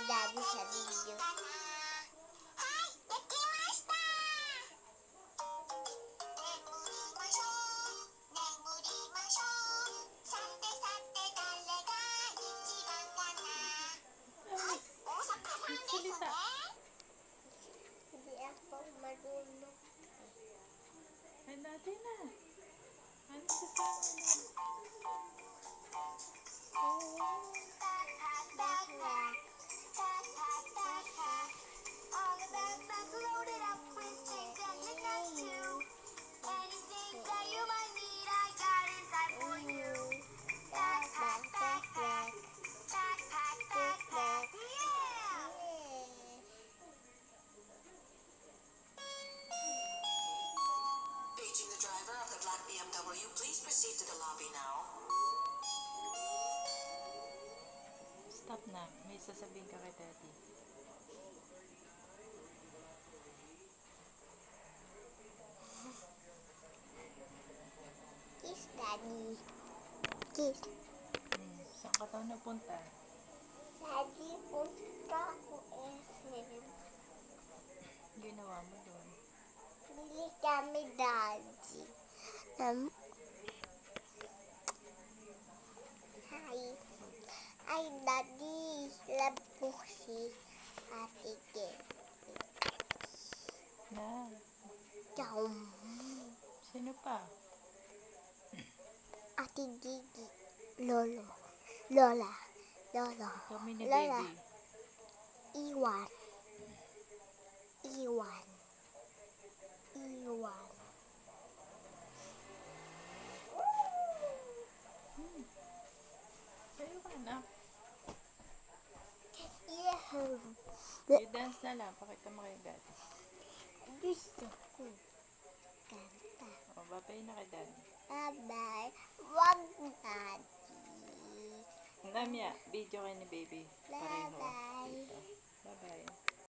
Daddy sa video. Salita. Hindi ako marunong. Ay, dati na. Ano kasama na? Paging the driver of the black BMW, please proceed to the lobby now. Stop na. May sasabihin ka kay Daddy. Kiss, Daddy. Kiss. Saan ka daw napunta? Daddy, punta ako SM. Ginawa mo doon. Bili kami, Daddy. Hi. Ay, Daddy. Love ko si Ate Gay. Na. Ciao. Sino pa? Ate Gigi. Lolo. Lola. Lolo. Kami ni Lola. Baby. Iwan. Iwan. Iwan. Kayo ka na. Yeah. I-dance na lang. Pakita mo kay Daddy. Gusto ko. Kanta. O, babay na kay Daddy. Bye-bye. Wag, Daddy. Ang dami video kay ni Baby. Pareho. Bye-bye.